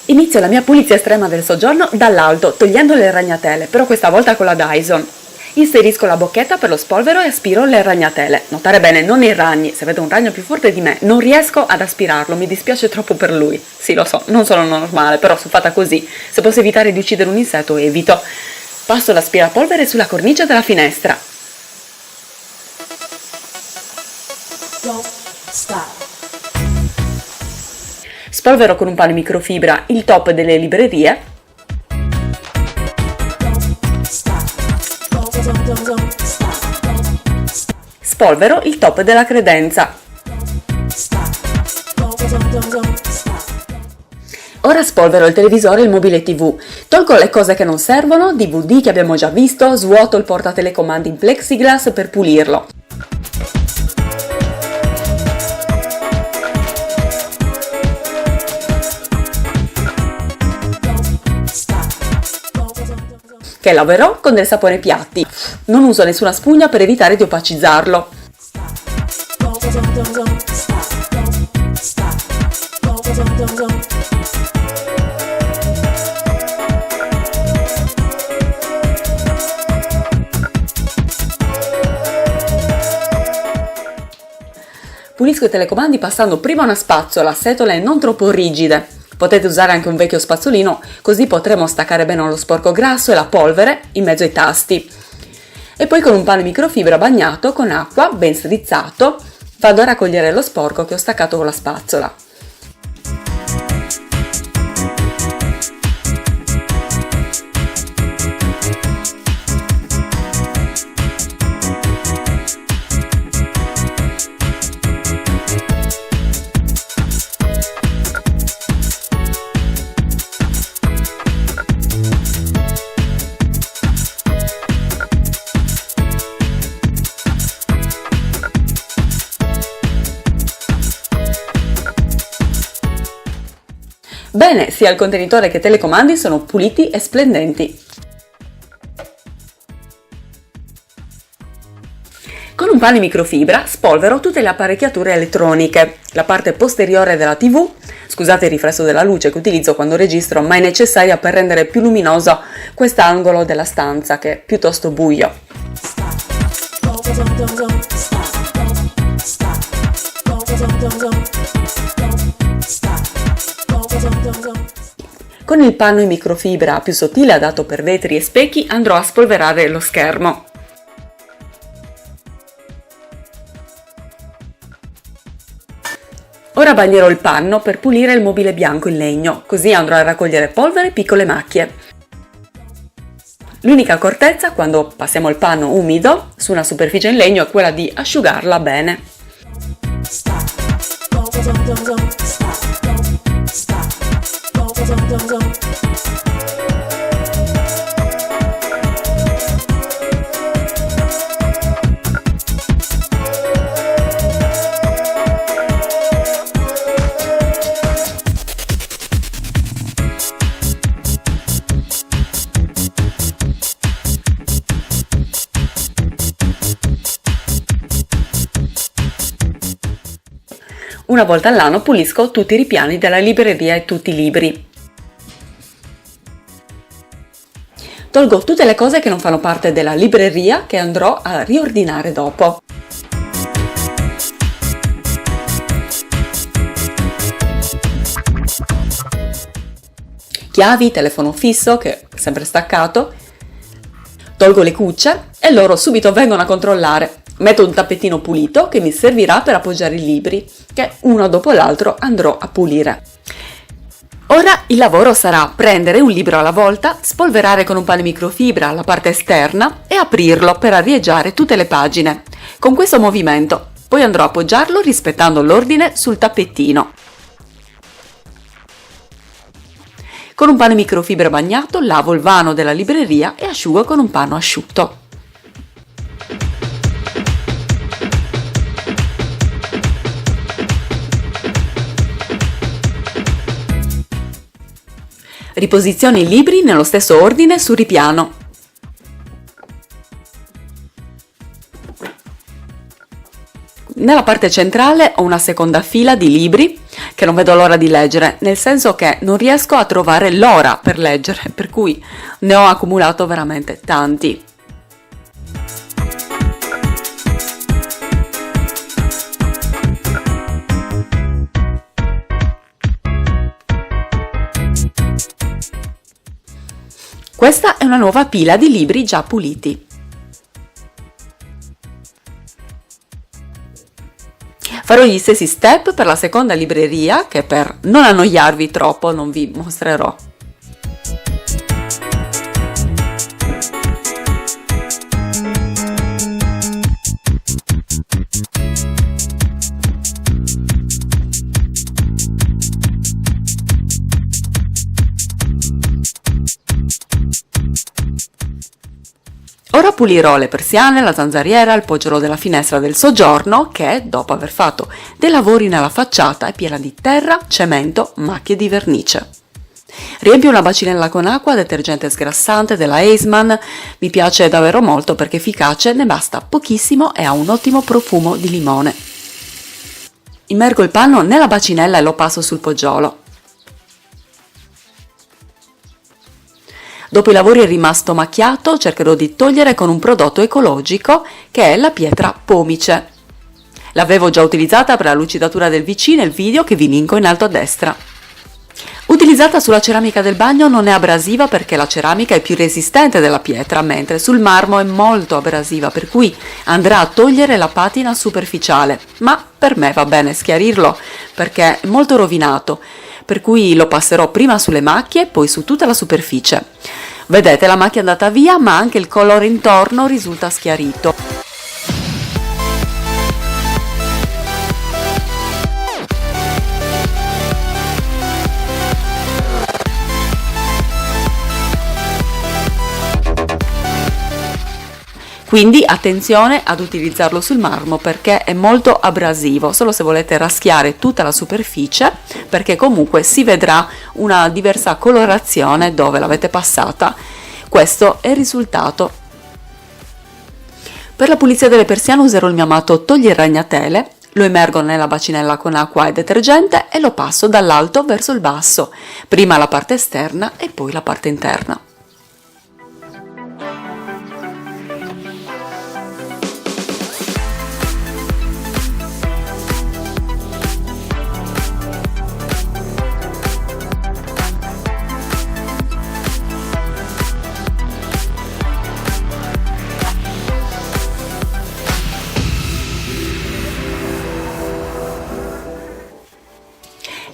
Inizio la mia pulizia estrema del soggiorno dall'alto, togliendo le ragnatele, però questa volta con la Dyson. Inserisco la bocchetta per lo spolvero e aspiro le ragnatele. Notare bene, non i ragni, se vedo un ragno più forte di me, non riesco ad aspirarlo, mi dispiace troppo per lui. Sì, lo so, non sono normale, però sono fatta così. Se posso evitare di uccidere un insetto, evito. Passo l'aspirapolvere sulla cornice della finestra. Spolvero con un panno microfibra il top delle librerie. Spolvero il top della credenza. Ora spolvero il televisore e il mobile TV. Tolgo le cose che non servono, DVD che abbiamo già visto, svuoto il portatelecomandi in plexiglass per pulirlo. Che laverò con del sapone piatti. Non uso nessuna spugna per evitare di opacizzarlo. Pulisco i telecomandi passando prima una spazzola a setole non troppo rigide. Potete usare anche un vecchio spazzolino, così potremo staccare bene lo sporco grasso e la polvere in mezzo ai tasti. E poi con un panno microfibra bagnato con acqua, ben strizzato, vado a raccogliere lo sporco che ho staccato con la spazzola. Bene, sia il contenitore che i telecomandi sono puliti e splendenti. Con un panno in microfibra spolvero tutte le apparecchiature elettroniche. La parte posteriore della TV, scusate il riflesso della luce che utilizzo quando registro, ma è necessaria per rendere più luminoso quest'angolo della stanza che è piuttosto buio. Con il panno in microfibra più sottile adatto per vetri e specchi andrò a spolverare lo schermo. Ora bagnerò il panno per pulire il mobile bianco in legno, così andrò a raccogliere polvere e piccole macchie. L'unica accortezza quando passiamo il panno umido su una superficie in legno è quella di asciugarla bene. Una volta all'anno pulisco tutti i ripiani della libreria e tutti i libri. Tolgo tutte le cose che non fanno parte della libreria che andrò a riordinare dopo. Chiavi, telefono fisso che è sempre staccato. Tolgo le cucce e loro subito vengono a controllare. Metto un tappetino pulito che mi servirà per appoggiare i libri, che uno dopo l'altro andrò a pulire. Ora il lavoro sarà prendere un libro alla volta, spolverare con un panno microfibra la parte esterna e aprirlo per arieggiare tutte le pagine. Con questo movimento poi andrò a appoggiarlo rispettando l'ordine sul tappetino. Con un panno microfibra bagnato lavo il vano della libreria e asciugo con un panno asciutto. Riposiziono i libri nello stesso ordine sul ripiano. Nella parte centrale ho una seconda fila di libri, che non vedo l'ora di leggere, nel senso che non riesco a trovare l'ora per leggere, per cui ne ho accumulato veramente tanti. Questa è una nuova pila di libri già puliti. Farò gli stessi step per la seconda libreria, che per non annoiarvi troppo non vi mostrerò. Ora pulirò le persiane, la zanzariera, il poggiolo della finestra del soggiorno che, dopo aver fatto dei lavori nella facciata, è piena di terra, cemento, macchie di vernice. Riempio una bacinella con acqua, detergente sgrassante della Eisman, mi piace davvero molto perché è efficace, ne basta pochissimo e ha un ottimo profumo di limone. Immergo il panno nella bacinella e lo passo sul poggiolo. Dopo i lavori è rimasto macchiato, cercherò di togliere con un prodotto ecologico che è la pietra pomice. L'avevo già utilizzata per la lucidatura del VC nel video che vi linko in alto a destra. Utilizzata sulla ceramica del bagno non è abrasiva perché la ceramica è più resistente della pietra, mentre sul marmo è molto abrasiva, per cui andrà a togliere la patina superficiale. Ma per me va bene schiarirlo perché è molto rovinato, per cui lo passerò prima sulle macchie e poi su tutta la superficie. Vedete, la macchia è andata via, ma anche il colore intorno risulta schiarito. Quindi attenzione ad utilizzarlo sul marmo perché è molto abrasivo, solo se volete raschiare tutta la superficie, perché comunque si vedrà una diversa colorazione dove l'avete passata. Questo è il risultato. Per la pulizia delle persiane userò il mio amato togli ragnatele, lo immergo nella bacinella con acqua e detergente e lo passo dall'alto verso il basso, prima la parte esterna e poi la parte interna.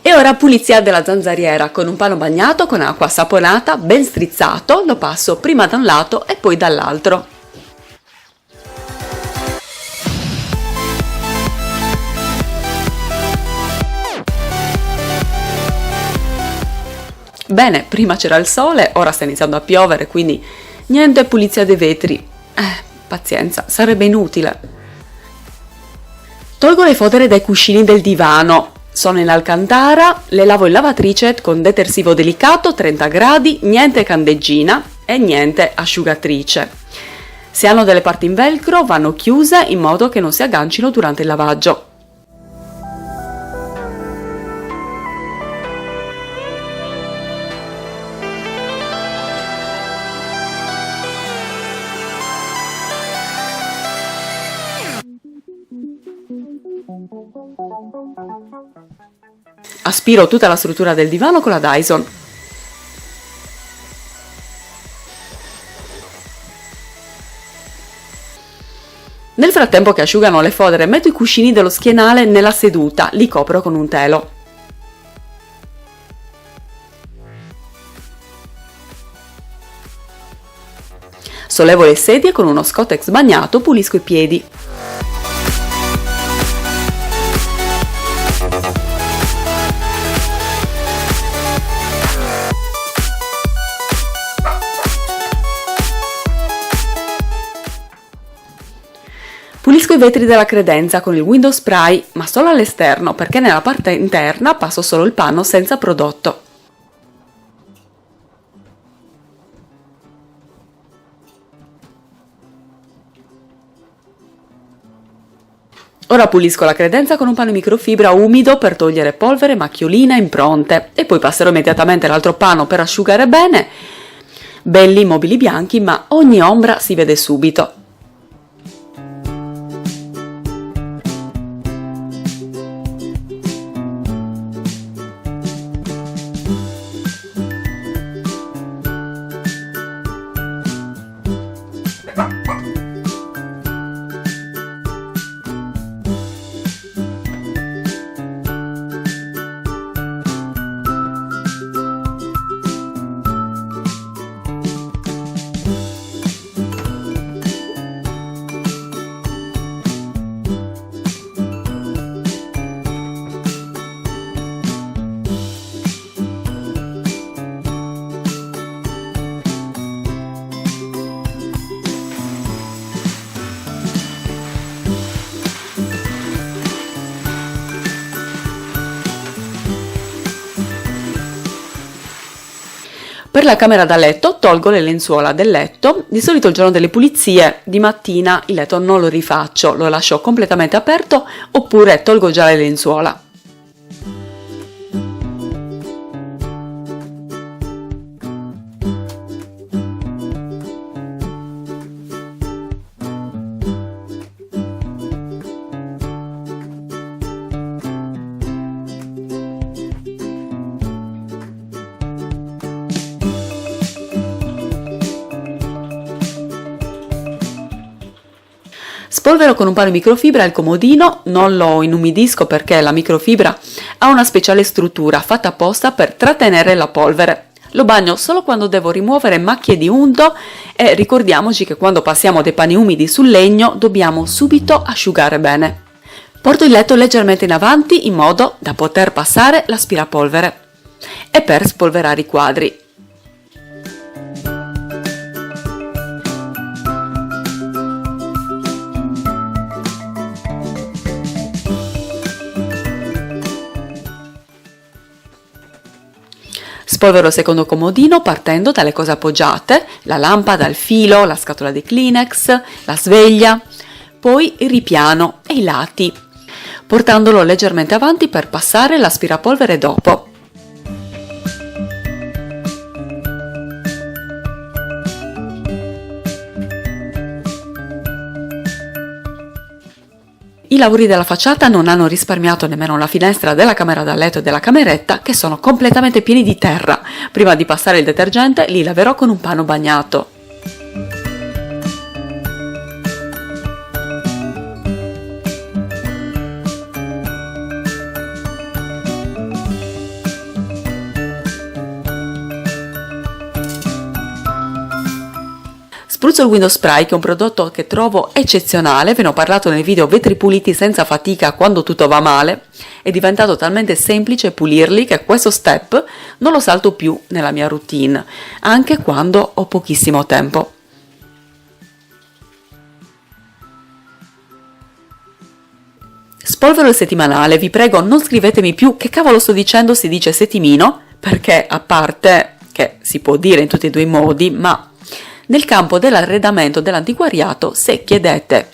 E ora pulizia della zanzariera con un panno bagnato con acqua saponata, ben strizzato, lo passo prima da un lato e poi dall'altro. Bene, prima c'era il sole, ora sta iniziando a piovere, quindi niente pulizia dei vetri. Pazienza, sarebbe inutile. Tolgo le fodere dai cuscini del divano. Sono in alcantara, le lavo in lavatrice con detersivo delicato 30 gradi, niente candeggina e niente asciugatrice. Se hanno delle parti in velcro vanno chiuse in modo che non si aggancino durante il lavaggio. Aspiro tutta la struttura del divano con la Dyson. Nel frattempo che asciugano le fodere metto i cuscini dello schienale nella seduta, li copro con un telo. Sollevo le sedie con uno Scottex bagnato, pulisco i piedi. Pulisco i vetri della credenza con il window spray, ma solo all'esterno perché nella parte interna passo solo il panno senza prodotto. Ora pulisco la credenza con un panno microfibra umido per togliere polvere, macchioline, impronte e poi passerò immediatamente l'altro panno per asciugare bene. Belli mobili bianchi, ma ogni ombra si vede subito. Per la camera da letto tolgo le lenzuola del letto, di solito il giorno delle pulizie, di mattina il letto non lo rifaccio, lo lascio completamente aperto oppure tolgo già le lenzuola. Spolvero con un panno microfibra il comodino, non lo inumidisco perché la microfibra ha una speciale struttura fatta apposta per trattenere la polvere. Lo bagno solo quando devo rimuovere macchie di unto e ricordiamoci che quando passiamo dei panni umidi sul legno dobbiamo subito asciugare bene. Porto il letto leggermente in avanti in modo da poter passare l'aspirapolvere e per spolverare i quadri. Spolvero il secondo comodino partendo dalle cose appoggiate, la lampada, il filo, la scatola di Kleenex, la sveglia, poi il ripiano e i lati, portandolo leggermente avanti per passare l'aspirapolvere dopo. I lavori della facciata non hanno risparmiato nemmeno la finestra della camera da letto e della cameretta, che sono completamente pieni di terra. Prima di passare il detergente li laverò con un panno bagnato. Spruzzo il Window Spray, che è un prodotto che trovo eccezionale, ve ne ho parlato nel video vetri puliti senza fatica quando tutto va male, è diventato talmente semplice pulirli che questo step non lo salto più nella mia routine, anche quando ho pochissimo tempo. Spolvero il settimanale, vi prego non scrivetemi più che cavolo sto dicendo, si dice settimino, perché a parte che si può dire in tutti e due i modi, ma nel campo dell'arredamento dell'antiquariato, se chiedete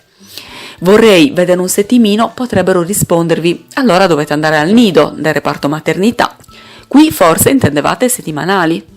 vorrei vedere un settimino, potrebbero rispondervi allora dovete andare al nido del reparto maternità. Qui forse intendevate settimanali.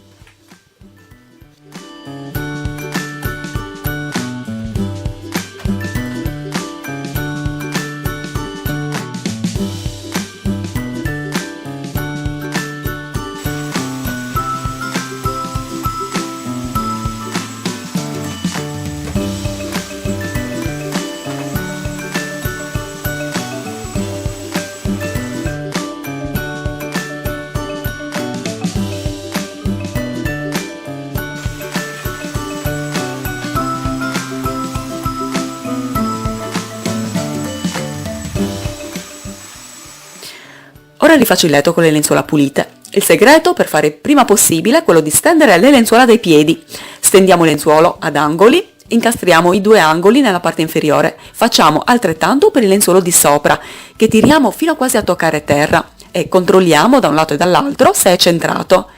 Ora rifaccio il letto con le lenzuola pulite. Il segreto per fare prima possibile è quello di stendere le lenzuola dai piedi. Stendiamo il lenzuolo ad angoli, incastriamo i due angoli nella parte inferiore. Facciamo altrettanto per il lenzuolo di sopra, che tiriamo fino a quasi a toccare terra e controlliamo da un lato e dall'altro se è centrato.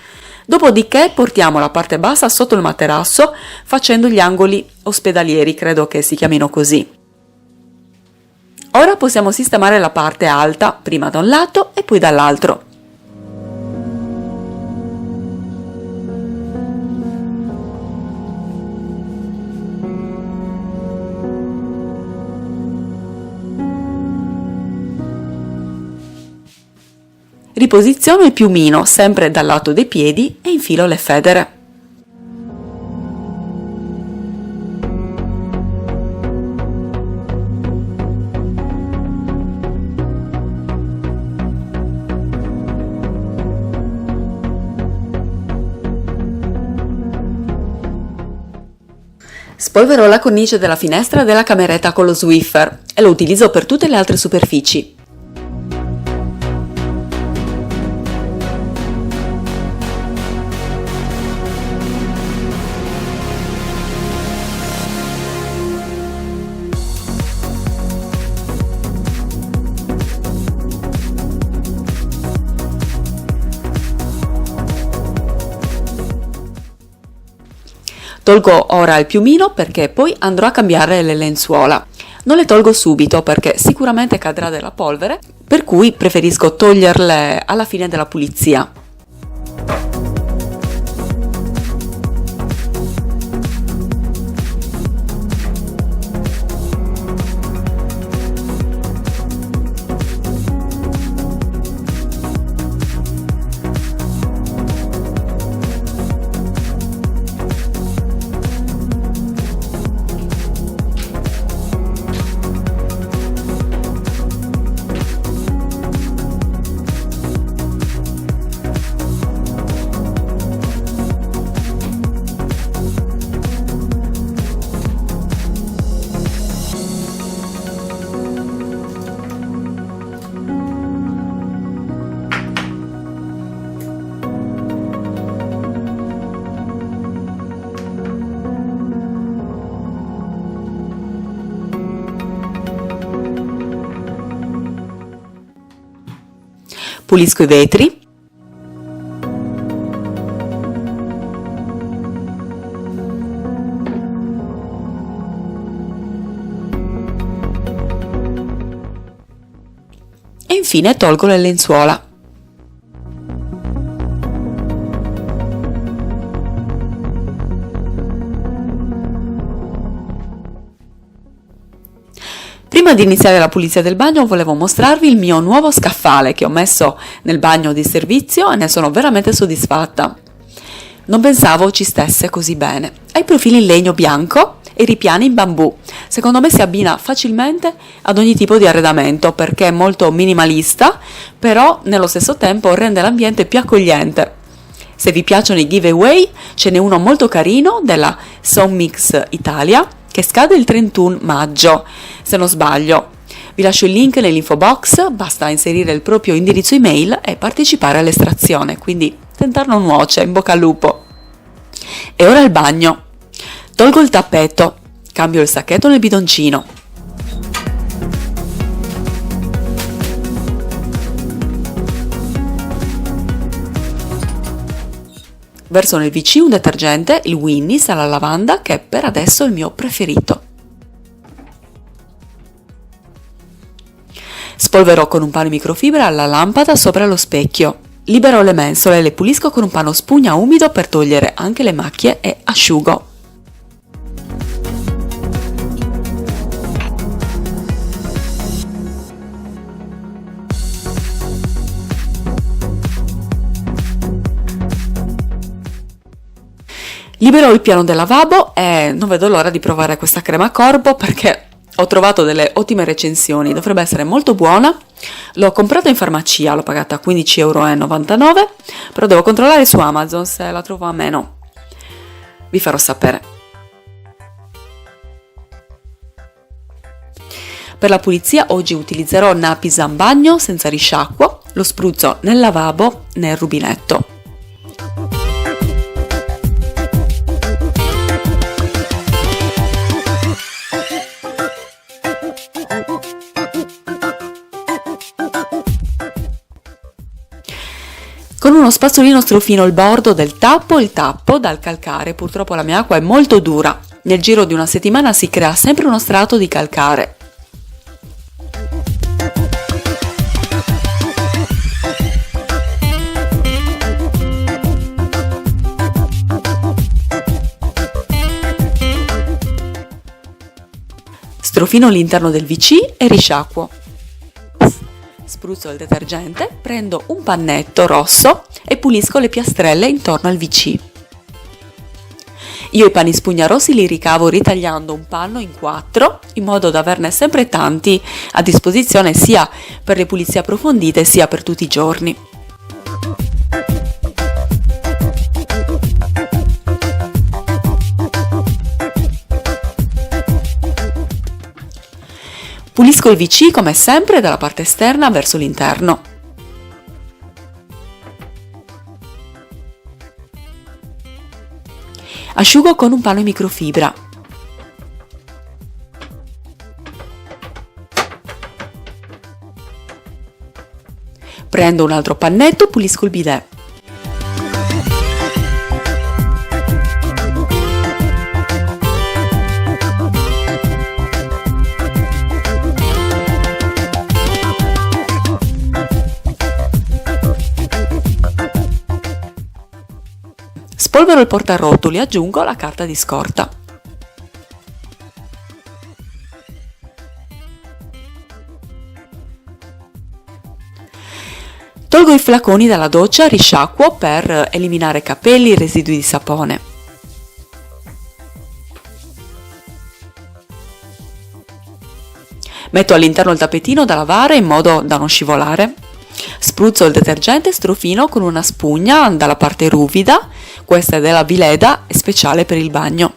Dopodiché portiamo la parte bassa sotto il materasso facendo gli angoli ospedalieri, credo che si chiamino così. Ora possiamo sistemare la parte alta, prima da un lato e poi dall'altro. Riposiziono il piumino sempre dal lato dei piedi e infilo le federe. Spolverò la cornice della finestra della cameretta con lo Swiffer e lo utilizzo per tutte le altre superfici. Tolgo ora il piumino perché poi andrò a cambiare le lenzuola. Non le tolgo subito perché sicuramente cadrà della polvere, per cui preferisco toglierle alla fine della pulizia. Pulisco i vetri. E infine tolgo le lenzuola. Prima di iniziare la pulizia del bagno volevo mostrarvi il mio nuovo scaffale che ho messo nel bagno di servizio e ne sono veramente soddisfatta. Non pensavo ci stesse così bene. Ha i profili in legno bianco e i ripiani in bambù. Secondo me si abbina facilmente ad ogni tipo di arredamento perché è molto minimalista, però nello stesso tempo rende l'ambiente più accogliente. Se vi piacciono i giveaway, ce n'è uno molto carino della Sommix Italia che scade il 31 maggio, se non sbaglio. Vi lascio il link nell'info box, basta inserire il proprio indirizzo email e partecipare all'estrazione, quindi tentar non nuoce, in bocca al lupo. E ora il bagno. Tolgo il tappeto, cambio il sacchetto nel bidoncino. Verso nel WC un detergente, il Winnis alla lavanda, che è per adesso il mio preferito. Spolverò con un panno microfibra la lampada sopra lo specchio. Libero le mensole e le pulisco con un panno spugna umido per togliere anche le macchie e asciugo. Libero il piano del lavabo e non vedo l'ora di provare questa crema corpo perché ho trovato delle ottime recensioni, dovrebbe essere molto buona. L'ho comprata in farmacia, l'ho pagata 15,99 €, però devo controllare su Amazon se la trovo a meno. Vi farò sapere. Per la pulizia oggi utilizzerò Napisan Bagno senza risciacquo, lo spruzzo nel lavabo nel rubinetto. Con uno spazzolino strofino il bordo del tappo e il tappo dal calcare, purtroppo la mia acqua è molto dura, nel giro di una settimana si crea sempre uno strato di calcare. Strofino l'interno del WC e risciacquo. Spruzzo il detergente, prendo un pannetto rosso e pulisco le piastrelle intorno al WC. Io i panni spugna rossi li ricavo ritagliando un panno in 4 in modo da averne sempre tanti a disposizione sia per le pulizie approfondite sia per tutti i giorni. Pulisco il WC come sempre dalla parte esterna verso l'interno. Asciugo con un panno in microfibra. Prendo un altro pannetto, pulisco il bidet. Spolvero il portarotoli e aggiungo la carta di scorta. Tolgo i flaconi dalla doccia, risciacquo per eliminare capelli e residui di sapone. Metto all'interno il tappetino da lavare in modo da non scivolare. Spruzzo il detergente e strofino con una spugna dalla parte ruvida, questa è della Vileda, è speciale per il bagno.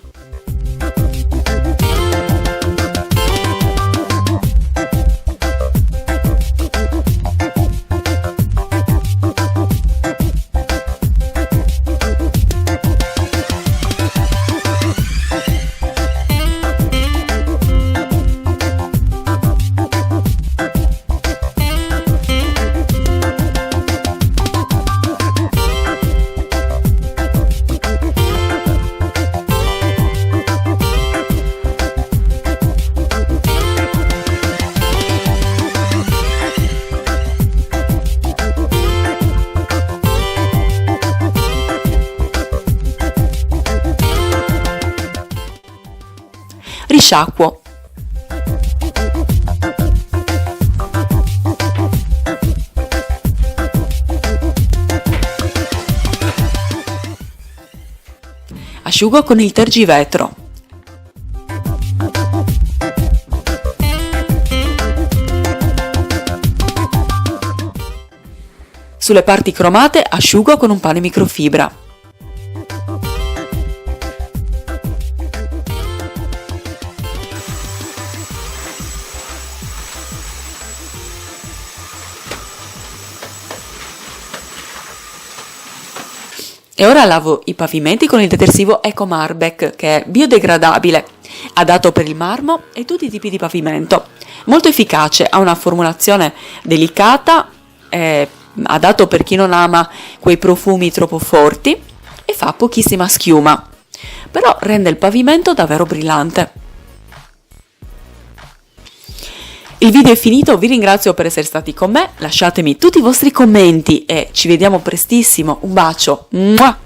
Risciacquo. Asciugo con il tergivetro. Sulle parti cromate asciugo con un panno in microfibra. E ora lavo i pavimenti con il detersivo Eco Marbek, che è biodegradabile, adatto per il marmo e tutti i tipi di pavimento. Molto efficace, ha una formulazione delicata, è adatto per chi non ama quei profumi troppo forti e fa pochissima schiuma, però rende il pavimento davvero brillante. Il video è finito, vi ringrazio per essere stati con me, lasciatemi tutti i vostri commenti e ci vediamo prestissimo, un bacio! Mua!